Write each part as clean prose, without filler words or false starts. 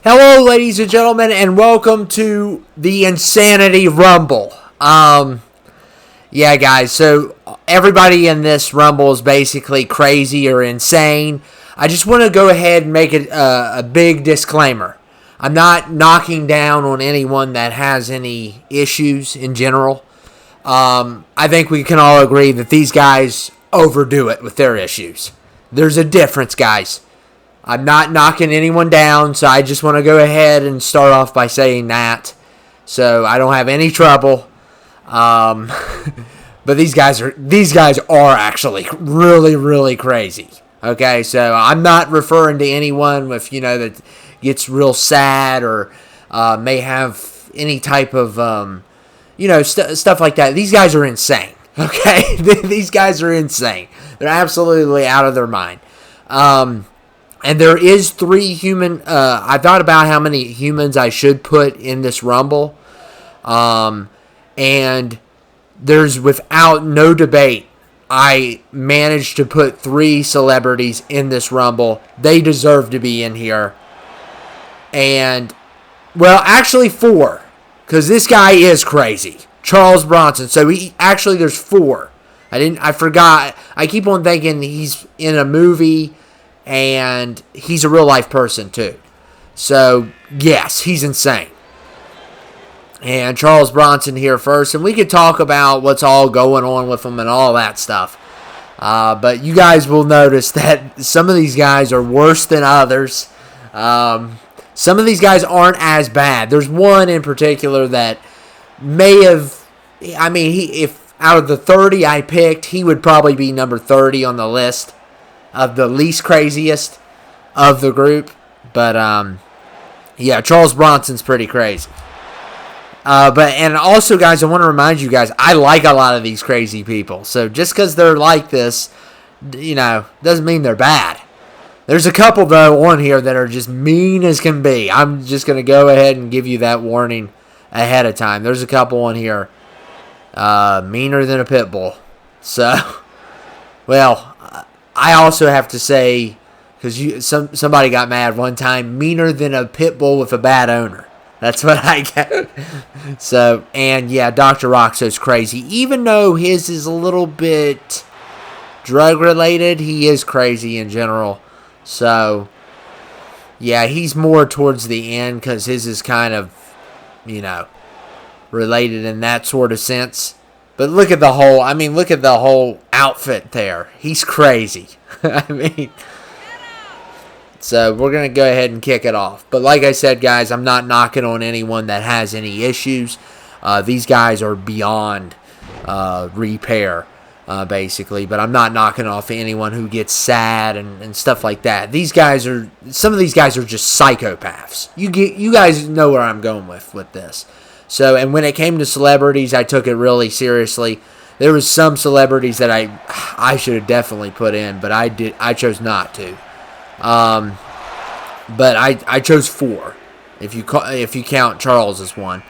Hello, ladies and gentlemen, and welcome to the Insanity Rumble. Yeah, guys, so everybody in this Rumble is basically crazy or insane. I just want to go ahead and make a big disclaimer. I'm not knocking down on anyone that has any issues in general. I think we can all agree that these guys overdo it with their issues. There's a difference, guys. I'm not knocking anyone down, so I just want to go ahead and start off by saying that, so I don't have any trouble. But these guys are actually really, really crazy. Okay, so I'm not referring to anyone with that gets real sad or may have any type of stuff like that. These guys are insane. Okay, these guys are insane. They're absolutely out of their mind. And there is 3 human. I thought about how many humans I should put in this Rumble. And there's without no debate, I managed to put 3 celebrities in this Rumble. They deserve to be in here. And, well, actually 4. Because this guy is crazy. Charles Bronson. So there's 4. I forgot. I keep on thinking he's in a movie. And he's a real life person too. So, yes, he's insane. And Charles Bronson here first. And we could talk about what's all going on with him and all that stuff. But you guys will notice that some of these guys are worse than others. Some of these guys aren't as bad. There's one in particular that may have... if out of the 30 I picked, he would probably be number 30 on the list of the least craziest of the group. But, yeah, Charles Bronson's pretty crazy. And also, guys, I want to remind you guys, I like a lot of these crazy people. So just because they're like this, doesn't mean they're bad. There's a couple, though, on here that are just mean as can be. I'm just going to go ahead and give you that warning ahead of time. There's a couple on here meaner than a pit bull. So, well... I also have to say, because somebody got mad one time, meaner than a pit bull with a bad owner. That's what I get. So, and yeah, Dr. Roxo's crazy. Even though his is a little bit drug-related, he is crazy in general. So, yeah, he's more towards the end because his is kind of, related in that sort of sense. But look at the whole outfit there. He's crazy. So we're going to go ahead and kick it off. But like I said, guys, I'm not knocking on anyone that has any issues. These guys are beyond repair, basically. But I'm not knocking off anyone who gets sad and stuff like that. Some of these guys are just psychopaths. You guys know where I'm going with this. So, and when it came to celebrities, I took it really seriously. There was some celebrities that I should have definitely put in, but I chose not to. But I chose 4, if you count Charles as one.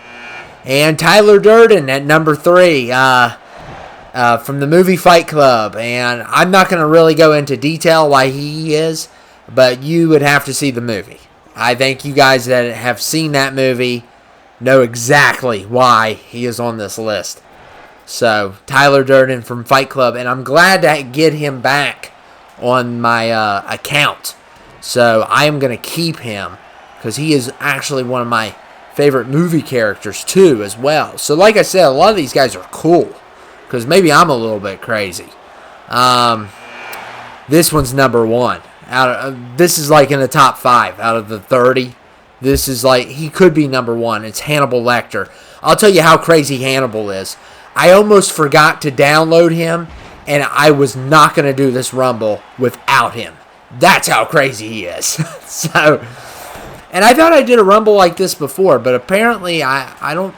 And Tyler Durden at number 3, from the movie Fight Club. And I'm not going to really go into detail why he is, but you would have to see the movie. I think you guys that have seen that movie know exactly why he is on this list. So, Tyler Durden from Fight Club, and I'm glad to get him back on my account. So, I am going to keep him, because he is actually one of my favorite movie characters, too, as well. So, like I said, a lot of these guys are cool, because maybe I'm a little bit crazy. This one's number 1. This is like in the top 5 out of the 30. This is like, he could be number 1. It's Hannibal Lecter. I'll tell you how crazy Hannibal is. I almost forgot to download him, and I was not going to do this Rumble without him. That's how crazy he is. So, and I thought I did a Rumble like this before, but apparently I don't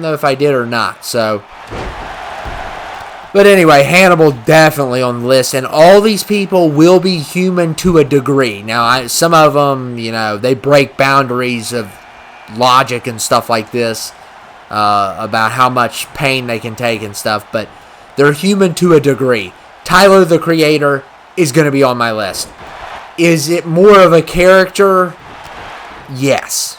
know if I did or not. So, but anyway, Hannibal definitely on the list, and all these people will be human to a degree. Now, some of them, they break boundaries of logic and stuff like this, about how much pain they can take and stuff, but they're human to a degree. Tyler, the Creator, is going to be on my list. Is it more of a character Yes.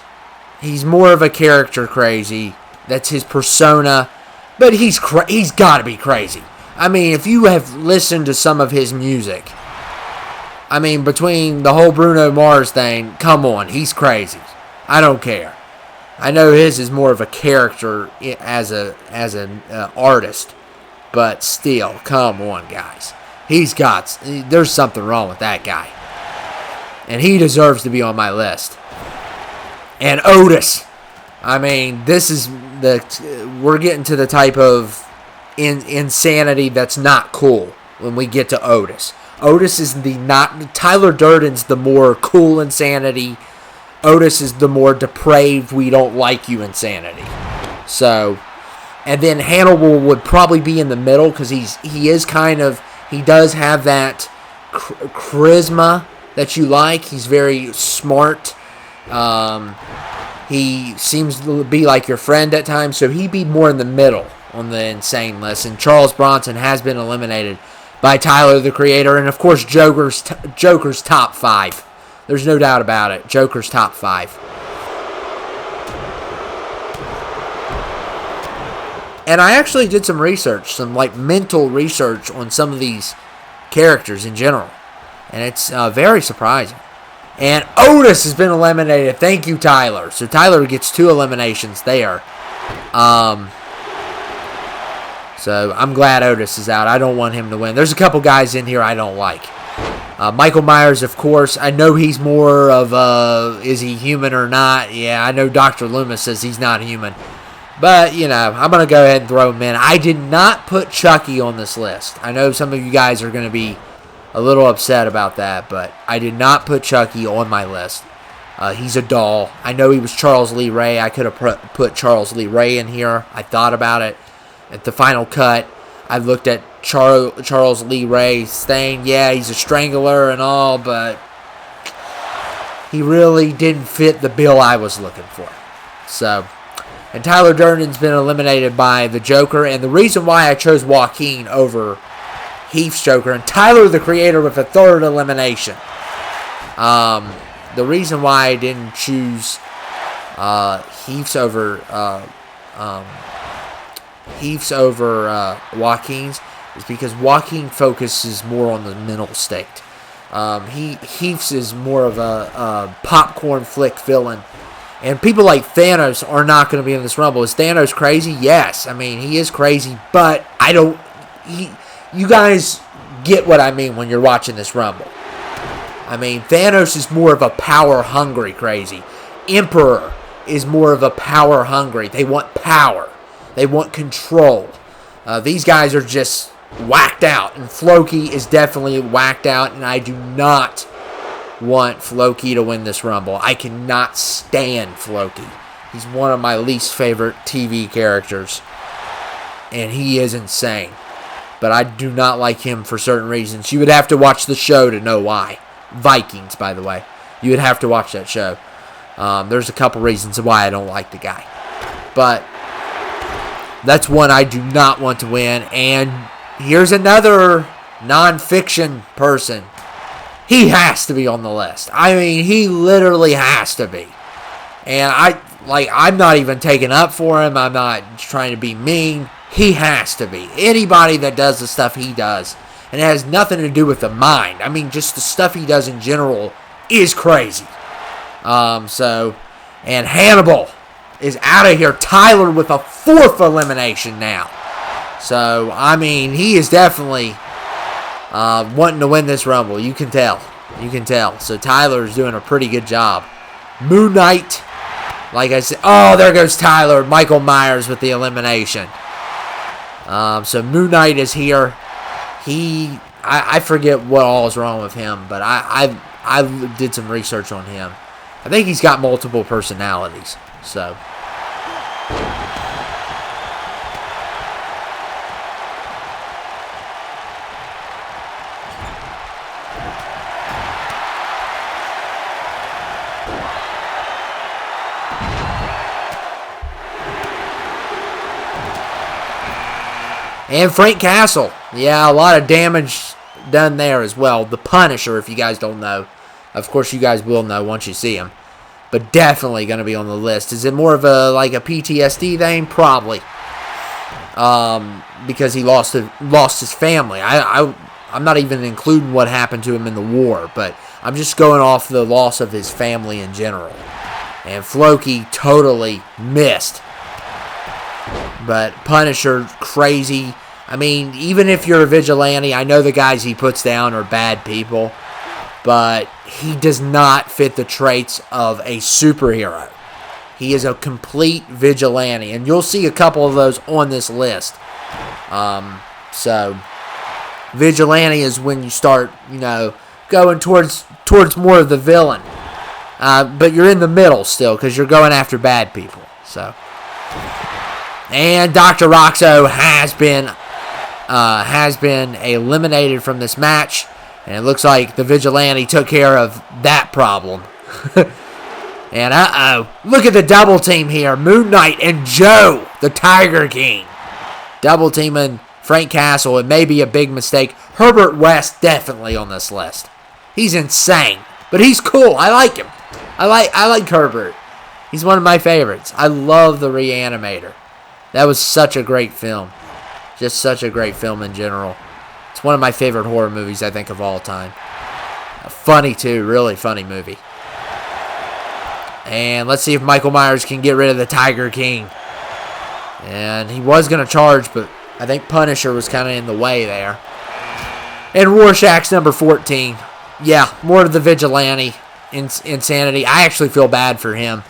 He's more of a character crazy. That's his persona. But he's got to be crazy. I mean, if you have listened to some of his music, I mean, between the whole Bruno Mars thing, come on, he's crazy. I don't care. I know his is more of a character as an artist, but still, come on, guys. There's something wrong with that guy. And he deserves to be on my list. And Otis. I mean, we're getting to the type of insanity that's not cool when we get to Otis. Otis is Tyler Durden's the more cool insanity. Otis is the more depraved, we don't like you insanity. So, and then Hannibal would probably be in the middle because he does have that charisma that you like. He's very smart. He seems to be like your friend at times, so he'd be more in the middle on the insane list. And Charles Bronson has been eliminated by Tyler, the Creator, and of course Joker's top 5. There's no doubt about it. Joker's top 5. And I actually did some research, some mental research on some of these characters in general, and it's very surprising. And Otis has been eliminated. Thank you, Tyler. So Tyler gets 2 eliminations there. So I'm glad Otis is out. I don't want him to win. There's a couple guys in here I don't like. Michael Myers, of course. I know he's more of is he human or not? Yeah, I know Dr. Loomis says he's not human. But, I'm going to go ahead and throw him in. I did not put Chucky on this list. I know some of you guys are going to be a little upset about that, but I did not put Chucky on my list. He's a doll. I know he was Charles Lee Ray. I could have put Charles Lee Ray in here. I thought about it. At the final cut, I looked at Charles Lee Ray's thing. Yeah, he's a strangler and all, but he really didn't fit the bill I was looking for. So, and Tyler Durden's been eliminated by the Joker, and the reason why I chose Joaquin over Heath's Joker, and Tyler, the Creator, with a 3rd elimination. The reason why I didn't choose Heath's over Joaquin's is because Joaquin focuses more on the mental state. Heath's is more of a popcorn flick villain. And people like Thanos are not going to be in this Rumble. Is Thanos crazy? Yes. I mean, he is crazy, but you guys get what I mean when you're watching this Rumble. I mean, Thanos is more of a power-hungry crazy. Emperor is more of a power-hungry. They want power. They want control. These guys are just whacked out. And Floki is definitely whacked out. And I do not want Floki to win this Rumble. I cannot stand Floki. He's one of my least favorite TV characters. And he is insane. But I do not like him for certain reasons. You would have to watch the show to know why. Vikings, by the way. You would have to watch that show. There's a couple reasons why I don't like the guy. But that's one I do not want to win. And here's another non-fiction person. He has to be on the list. I mean, he literally has to be. And I'm not even taking up for him. I'm not trying to be mean. He has to be. Anybody that does the stuff he does, and it has nothing to do with the mind. I mean, just the stuff he does in general is crazy. And Hannibal is out of here. Tyler with a 4th elimination now. So, I mean, he is definitely wanting to win this Rumble. You can tell. So, Tyler's doing a pretty good job. Moon Knight, like I said. Oh, there goes Tyler. Michael Myers with the elimination. So Moon Knight is here. I forget what all is wrong with him, but I did some research on him. I think he's got multiple personalities. So. And Frank Castle. Yeah, a lot of damage done there as well. The Punisher, if you guys don't know. Of course, you guys will know once you see him. but definitely going to be on the list. Is it more of a like a PTSD thing? Probably, because he lost his family. I'm not even including what happened to him in the war, but I'm just going off the loss of his family in general. And Floki totally missed. But Punisher, crazy. I mean, even if you're a vigilante, I know the guys he puts down are bad people, but he does not fit the traits of a superhero. He is a complete vigilante, and you'll see a couple of those on this list. So, vigilante is when you start, going towards more of the villain. But you're in the middle still, because you're going after bad people. So, and Dr. Roxo has been eliminated from this match, and it looks like the vigilante took care of that problem. And look at the double team here. Moon Knight and Joe, the Tiger King. Double teaming Frank Castle. It may be a big mistake. Herbert West definitely on this list. He's insane, but he's cool. I like him. I like Herbert. He's one of my favorites. I love The Reanimator. That was such a great film. Just such a great film in general. It's one of my favorite horror movies, I think, of all time. Funny, too. Really funny movie. And let's see if Michael Myers can get rid of the Tiger King. And he was going to charge, but I think Punisher was kind of in the way there. And Rorschach's number 14. Yeah, more of the vigilante insanity. I actually feel bad for him.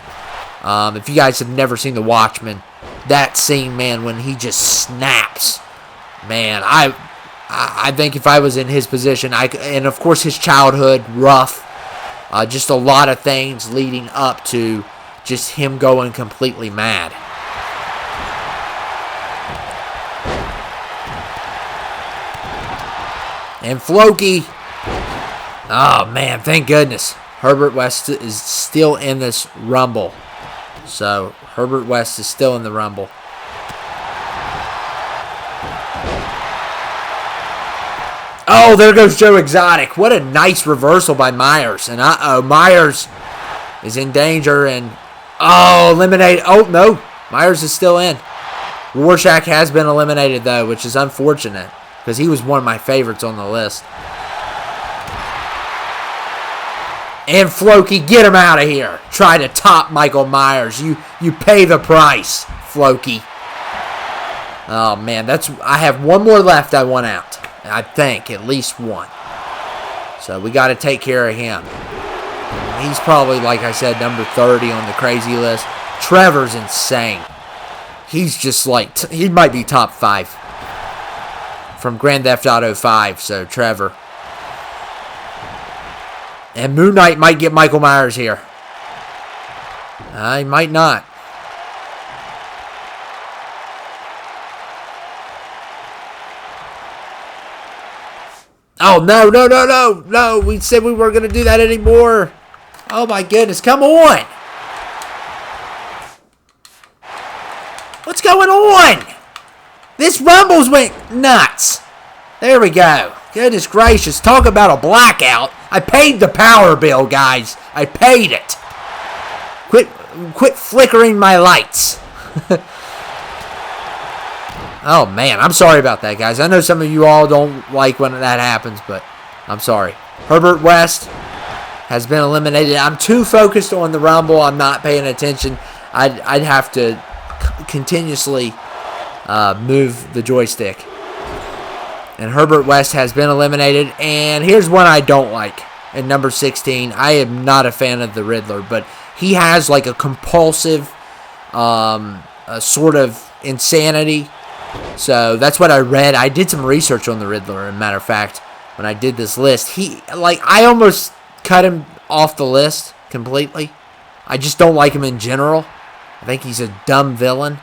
If you guys have never seen The Watchmen, that scene, man, when he just snaps, man, I think if I was in his position, and of course his childhood, rough, just a lot of things leading up to just him going completely mad. And Floki, oh man, thank goodness. Herbert West is still in this Rumble. So, Herbert West is still in the Rumble. Oh, there goes Joe Exotic. What a nice reversal by Myers. And Myers is in danger. And, eliminated. Oh, no. Myers is still in. Rorschach has been eliminated, though, which is unfortunate, because he was one of my favorites on the list. And Floki, get him out of here. Try to top Michael Myers. You pay the price, Floki. Oh, man. I have one more left I want out. I think. At least one. So we got to take care of him. He's probably, like I said, number 30 on the crazy list. Trevor's insane. He's just like, he might be top 5 from Grand Theft Auto 5. So, Trevor. And Moon Knight might get Michael Myers here. He might not. Oh, no. We said we weren't going to do that anymore. Oh, my goodness. Come on. What's going on? This Rumbles went nuts. There we go. Goodness gracious. Talk about a blackout. I paid the power bill, guys. I paid it. Quit flickering my lights. Oh, man. I'm sorry about that, guys. I know some of you all don't like when that happens, but I'm sorry. Herbert West has been eliminated. I'm too focused on the Rumble. I'm not paying attention. I'd have to continuously move the joystick. And Herbert West has been eliminated. And here's one I don't like. At number 16, I am not a fan of the Riddler, but he has like a compulsive sort of insanity. So that's what I read. I did some research on the Riddler, as a matter of fact, when I did this list. I almost cut him off the list completely. I just don't like him in general. I think he's a dumb villain.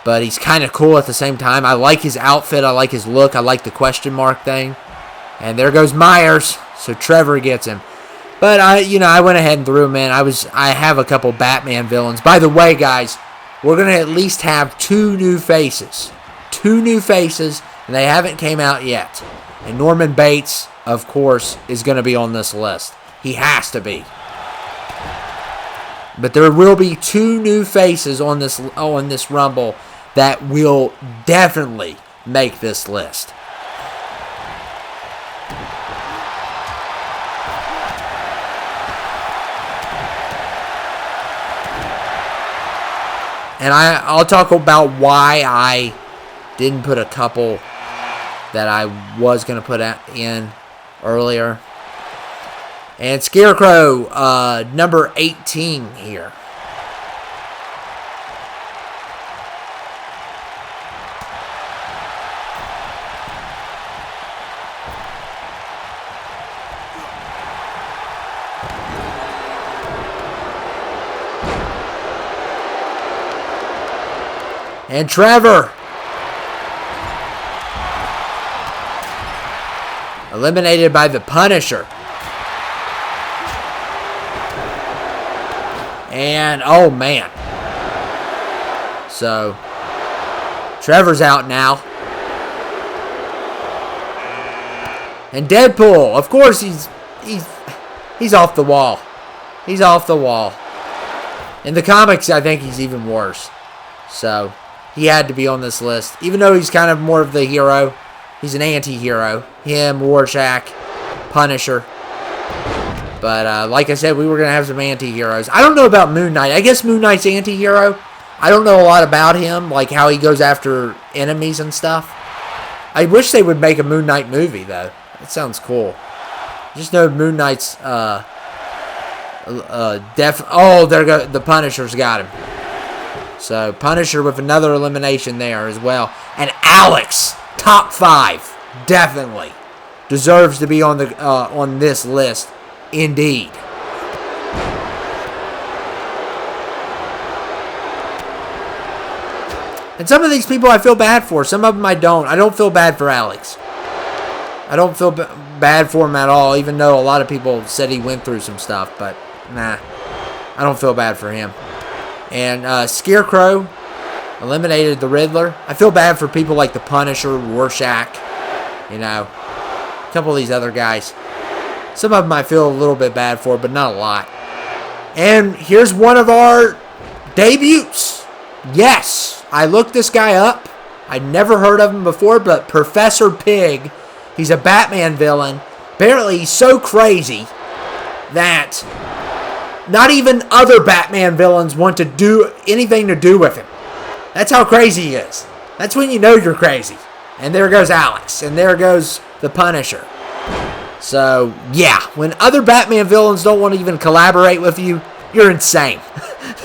But he's kind of cool at the same time. I like his outfit. I like his look. I like the question mark thing. And there goes Myers. So Trevor gets him. But I went ahead and threw him in. I have a couple Batman villains. By the way, guys, we're going to at least have 2 new faces. 2 new faces, and they haven't came out yet. And Norman Bates, of course, is going to be on this list. He has to be. But there will be 2 new faces on this Rumble that will definitely make this list. And I'll talk about why I didn't put a couple that I was going to put in earlier. And Scarecrow, number 18 here. And Trevor, eliminated by the Punisher. And, oh man. So, Trevor's out now. And Deadpool, of course he's off the wall. He's off the wall. In the comics, I think he's even worse. So, he had to be on this list. Even though he's kind of more of the hero, he's an anti-hero. Him, Rorschach, Punisher. But like I said, we were going to have some anti-heroes. I don't know about Moon Knight. I guess Moon Knight's anti-hero. I don't know a lot about him, like how he goes after enemies and stuff. I wish they would make a Moon Knight movie, though. That sounds cool. Just know Moon Knight's oh, there go the Punisher's got him. So Punisher with another elimination there as well. And Alex, top 5, definitely deserves to be on the on this list. Indeed. And some of these people I feel bad for. Some of them I don't. I don't feel bad for Alex. I don't feel bad for him at all, even though a lot of people said he went through some stuff. But, nah, I don't feel bad for him. And Scarecrow eliminated the Riddler. I feel bad for people like the Punisher, Rorschach, you know, a couple of these other guys. Some of them I feel a little bit bad for, but not a lot. And here's one of our debuts. Yes, I looked this guy up. I'd never heard of him before, but Professor Pig. He's a Batman villain. Apparently, he's so crazy that not even other Batman villains want to do anything to do with him. That's how crazy he is. That's when you know you're crazy. And there goes Alex. And there goes the Punisher. So, yeah, when other Batman villains don't want to even collaborate with you, you're insane.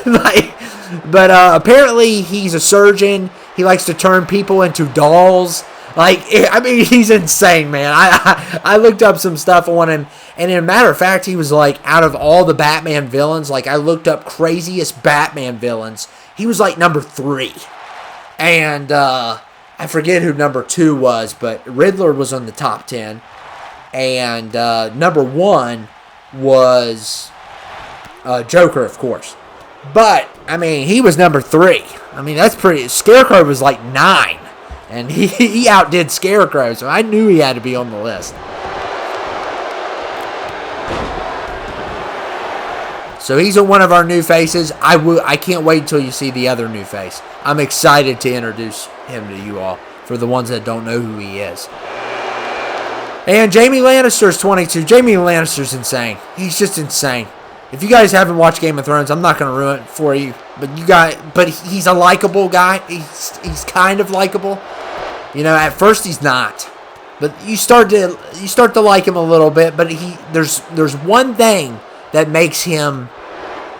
But apparently he's a surgeon. He likes to turn people into dolls. I mean, he's insane, man. I looked up some stuff on him, and in a matter of fact, he was like, out of all the Batman villains, like I looked up craziest Batman villains, he was like number 3. And I forget who number 2 was, but Riddler was on the top 10. And number 1 was Joker, of course. But, I mean, he was number 3. I mean, that's pretty... Scarecrow was like 9. And he outdid Scarecrow, so I knew he had to be on the list. So he's one of our new faces. I can't wait until you see the other new face. I'm excited to introduce him to you all, for the ones that don't know who he is. And Jaime Lannister's 22. Jaime Lannister's insane. He's just insane. If you guys haven't watched Game of Thrones, I'm not going to ruin it for you. But he's a likable guy. He's kind of likable. You know, at first he's not. But you start to like him a little bit, but there's one thing that makes him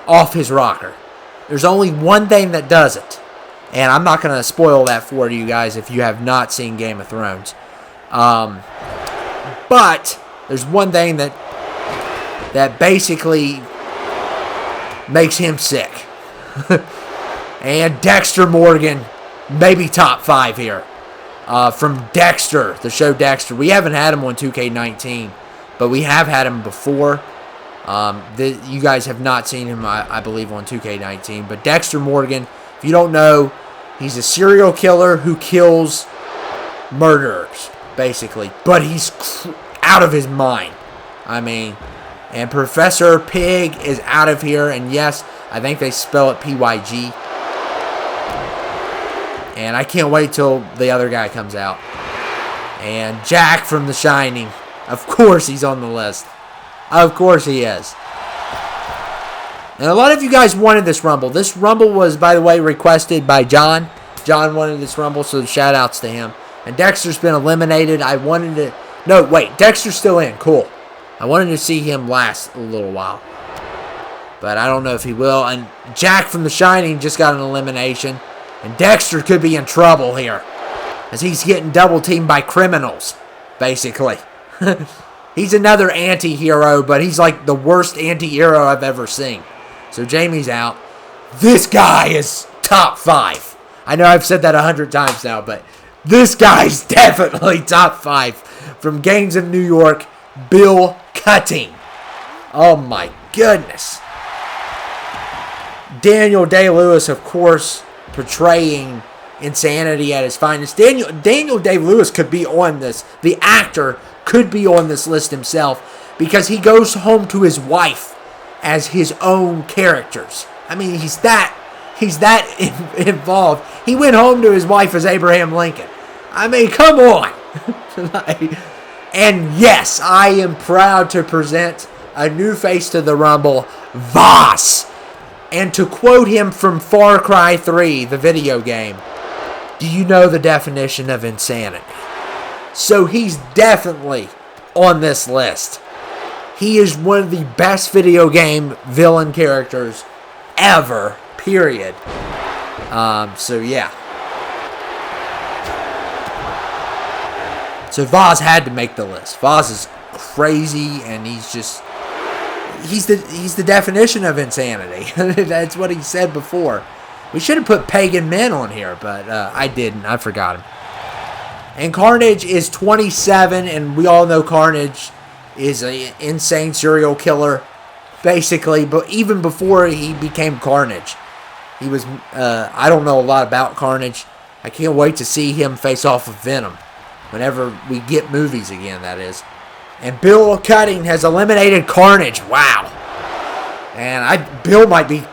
off his rocker. There's only one thing that does it. And I'm not going to spoil that for you guys if you have not seen Game of Thrones. But there's one thing that basically makes him sick. And Dexter Morgan, maybe top 5 here. From Dexter, the show Dexter. We haven't had him on 2k19, but we have had him before. You guys have not seen him, I believe, on 2k19. But Dexter Morgan, if you don't know, he's a serial killer who kills murderers, basically. But he's out of his mind. I mean, and Professor Pig is out of here. And yes, I think they spell it PYG. And I can't wait till the other guy comes out. And Jack from The Shining. Of course he's on the list. Of course he is. And a lot of you guys wanted this Rumble. This Rumble was, by the way, requested by John. John wanted this Rumble, so shout outs to him. And Dexter's been eliminated. I wanted to... No, wait. Dexter's still in. Cool. I wanted to see him last a little while. But I don't know if he will. And Jack from The Shining just got an elimination. And Dexter could be in trouble here. As he's getting double teamed by criminals. Basically. He's another anti-hero. But he's like the worst anti-hero I've ever seen. So Jamie's out. This guy is top 5. I know I've said that 100 times now. But this guy's definitely top 5. From Gangs of New York. Bill Cutting. Oh my goodness. Daniel Day-Lewis, of course, portraying insanity at his finest. Daniel Day-Lewis could be on this. The actor could be on this list himself because he goes home to his wife as his own characters. I mean, he's that involved. He went home to his wife as Abraham Lincoln. I mean, come on. And yes, I am proud to present a new face to the Rumble, Voss. And to quote him from Far Cry 3, the video game, do you know the definition of insanity? So he's definitely on this list. He is one of the best video game villain characters ever, period. So yeah. So Voss had to make the list. Voss is crazy, and he's the definition of insanity. That's what he said before. We should have put Pagan Men on here, but I didn't. I forgot him. And Carnage is 27, and we all know Carnage is an insane serial killer, basically. But even before he became Carnage, he was. I don't know a lot about Carnage. I can't wait to see him face off with Venom. Whenever we get movies again, that is. And Bill Cutting has eliminated Carnage. Wow. And Bill might be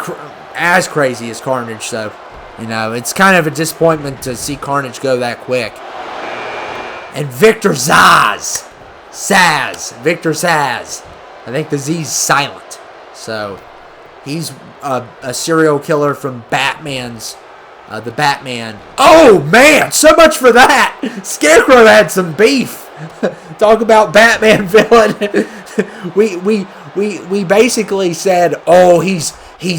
as crazy as Carnage, so, you know, it's kind of a disappointment to see Carnage go that quick. And Victor Zsasz. Victor Zsasz. I think the Z's silent. So, he's a serial killer from Batman's the Batman. Oh, man! So much for that! Scarecrow had some beef. Talk about Batman villain. we basically said, oh, he's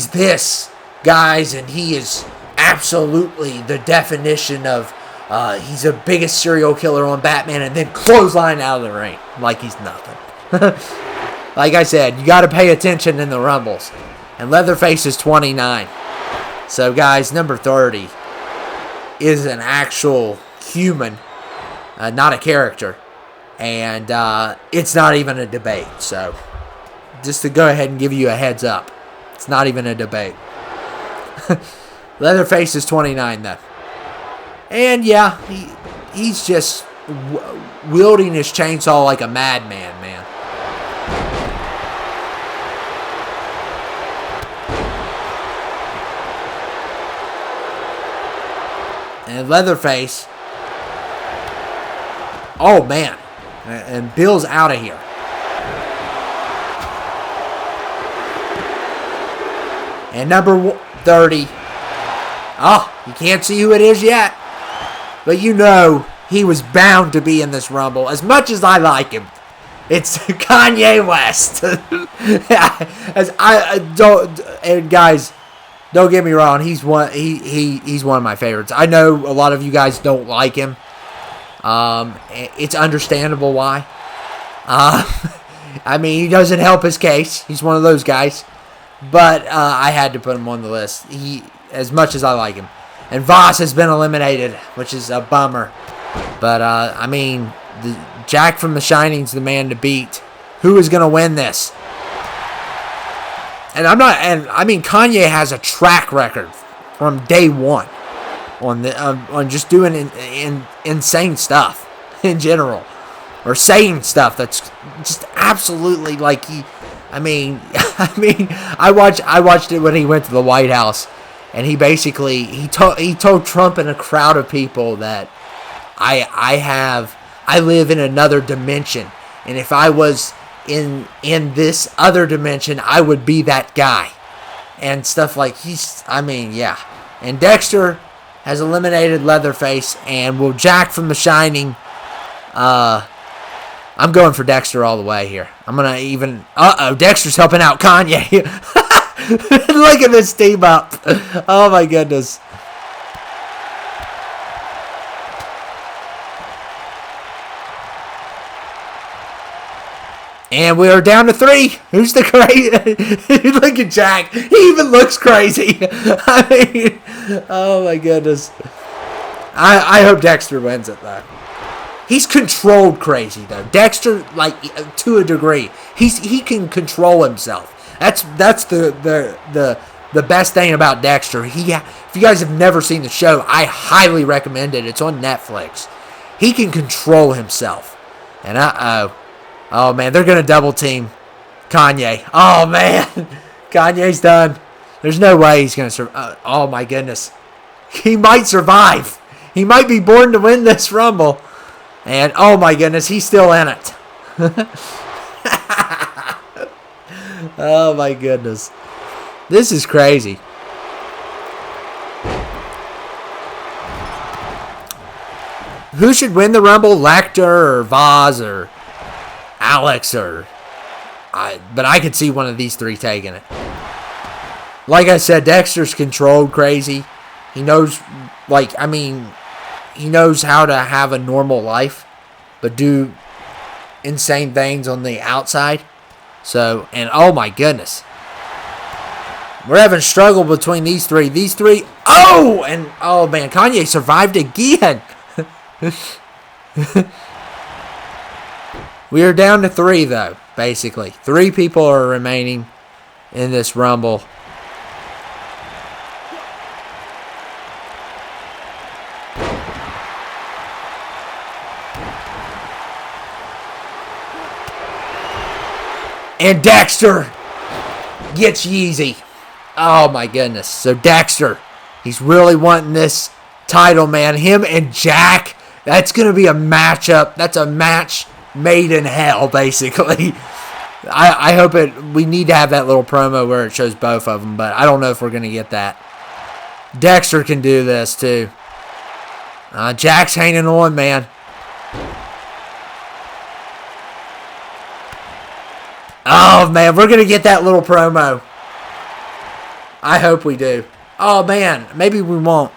this, guys, and he is absolutely the definition of, he's the biggest serial killer on Batman, and then clothesline out of the ring. Like he's nothing. Like I said, you got to pay attention in the Rumbles. And Leatherface is 29. So, guys, number 30 is an actual human, not a character. And it's not even a debate. So, just to go ahead and give you a heads up, it's not even a debate. Leatherface is 29, though. And, yeah, he's just wielding his chainsaw like a madman, man. And Leatherface. Oh, man. And Bill's out of here. And number 30. Oh, you can't see who it is yet. But you know he was bound to be in this Rumble. As much as I like him, it's Kanye West. As I don't, and guys, don't get me wrong, he's one of my favorites. I know a lot of you guys don't like him. It's understandable why. I mean, he doesn't help his case. He's one of those guys. But I had to put him on the list. As much as I like him. And Voss has been eliminated, which is a bummer. But I mean, Jack from The Shining's the man to beat. Who is going to win this? And I mean, Kanye has a track record from day one on just doing insane stuff in general, or saying stuff that's just absolutely like I watched it when he went to the White House, and he basically he told Trump and a crowd of people that I live in another dimension, and if I was in this other dimension, I would be that guy, and stuff like yeah. And Dexter has eliminated Leatherface, and will Jack from The Shining. I'm going for Dexter all the way here. I'm going to even... Dexter's helping out Kanye. Look at this team up. Oh, my goodness. And we are down to 3. Who's the crazy? Look at Jack. He even looks crazy. Oh, my goodness. I hope Dexter wins it, though. He's controlled crazy, though. Dexter, to a degree, he can control himself. That's the best thing about Dexter. If you guys have never seen the show, I highly recommend it. It's on Netflix. He can control himself. And oh man, they're gonna double team Kanye. Oh man, Kanye's done. There's no way he's gonna survive. Oh my goodness, he might survive. He might be born to win this Rumble. And, oh my goodness, he's still in it. Oh my goodness. This is crazy. Who should win the Rumble? Lecter or Vaz or Alex but I could see one of these 3 taking it. Like I said, Dexter's controlled crazy. He knows, he knows how to have a normal life, but do insane things on the outside. So, and oh my goodness. We're having struggle between these 3. These 3, and oh man, Kanye survived again. We are down to 3 though, basically. 3 people are remaining in this Rumble. And Dexter gets Yeezy. Oh my goodness. So Dexter, he's really wanting this title, man. Him and Jack, that's going to be a matchup. That's a match made in hell, basically. I hope we need to have that little promo where it shows both of them, but I don't know if we're going to get that. Dexter can do this too. Jack's hanging on, man. Oh, man, we're going to get that little promo. I hope we do. Oh, man, maybe we won't.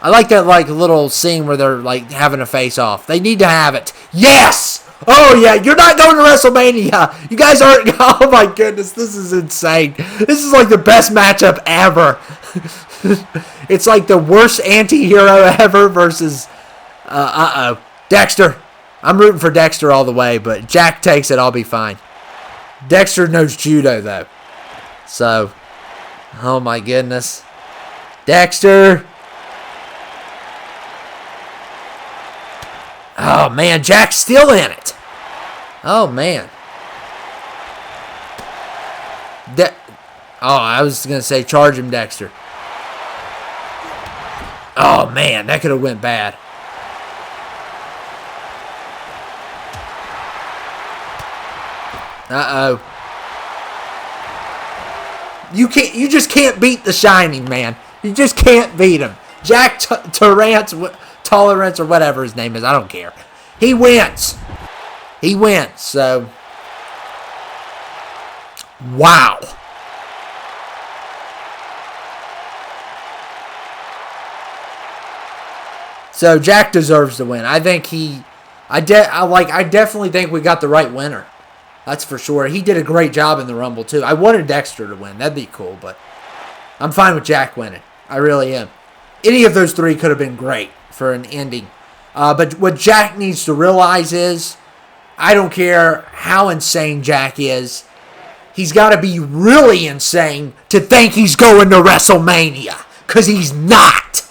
I like that, little scene where they're, having a face-off. They need to have it. Yes! Oh, yeah, you're not going to WrestleMania. You guys aren't. Oh, my goodness, this is insane. This is, the best matchup ever. It's, the worst anti-hero ever versus, Dexter. I'm rooting for Dexter all the way, but Jack takes it, I'll be fine. Dexter knows judo, though. So, oh my goodness. Dexter. Oh, man, Jack's still in it. Oh, man. I was going to say charge him, Dexter. Oh, man, that could have went bad. Uh-oh. You just can't beat The Shining, man. You just can't beat him. Jack Tolerance, or whatever his name is, I don't care. He wins. He wins, so. Wow. So Jack deserves to win. I think I definitely think we got the right winner. That's for sure. He did a great job in the Rumble, too. I wanted Dexter to win. That'd be cool, but I'm fine with Jack winning. I really am. Any of those 3 could have been great for an ending. But what Jack needs to realize is, I don't care how insane Jack is, he's got to be really insane to think he's going to WrestleMania. Because he's not.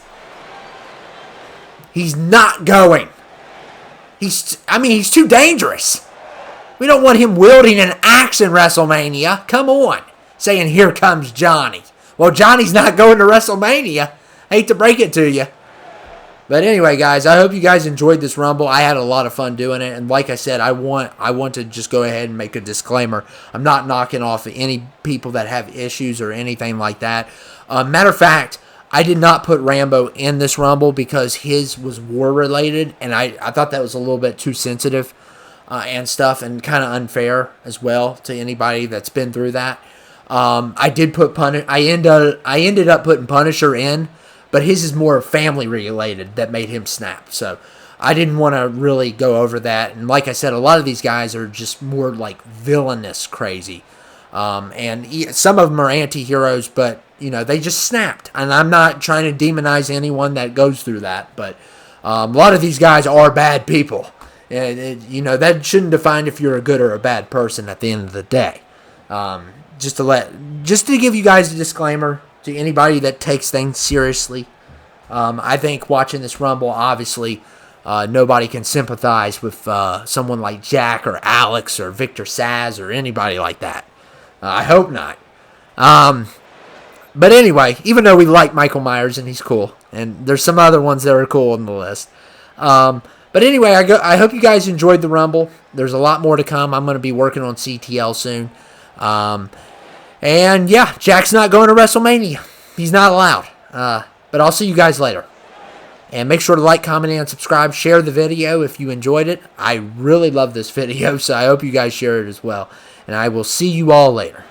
He's not going. He's too dangerous. We don't want him wielding an axe in WrestleMania. Come on. Saying, here comes Johnny. Well, Johnny's not going to WrestleMania. Hate to break it to you. But anyway, guys, I hope you guys enjoyed this Rumble. I had a lot of fun doing it. And like I said, I want to just go ahead and make a disclaimer. I'm not knocking off any people that have issues or anything like that. Matter of fact, I did not put Rambo in this Rumble because his was war-related. And I thought that was a little bit too sensitive and stuff, and kind of unfair as well to anybody that's been through that. I did put I ended up putting Punisher in, but his is more family related that made him snap. So I didn't want to really go over that. And like I said, a lot of these guys are just more like villainous crazy. And some of them are anti-heroes, but they just snapped. And I'm not trying to demonize anyone that goes through that, but a lot of these guys are bad people. And that shouldn't define if you're a good or a bad person at the end of the day. Just to give you guys a disclaimer to anybody that takes things seriously. I think watching this Rumble, obviously, nobody can sympathize with someone like Jack or Alex or Victor Saz or anybody like that. I hope not. But anyway, even though we like Michael Myers and he's cool, and there's some other ones that are cool on the list. But anyway, I hope you guys enjoyed the Rumble. There's a lot more to come. I'm going to be working on CTL soon. And yeah, Jack's not going to WrestleMania. He's not allowed. But I'll see you guys later. And make sure to like, comment, and subscribe. Share the video if you enjoyed it. I really love this video, so I hope you guys share it as well. And I will see you all later.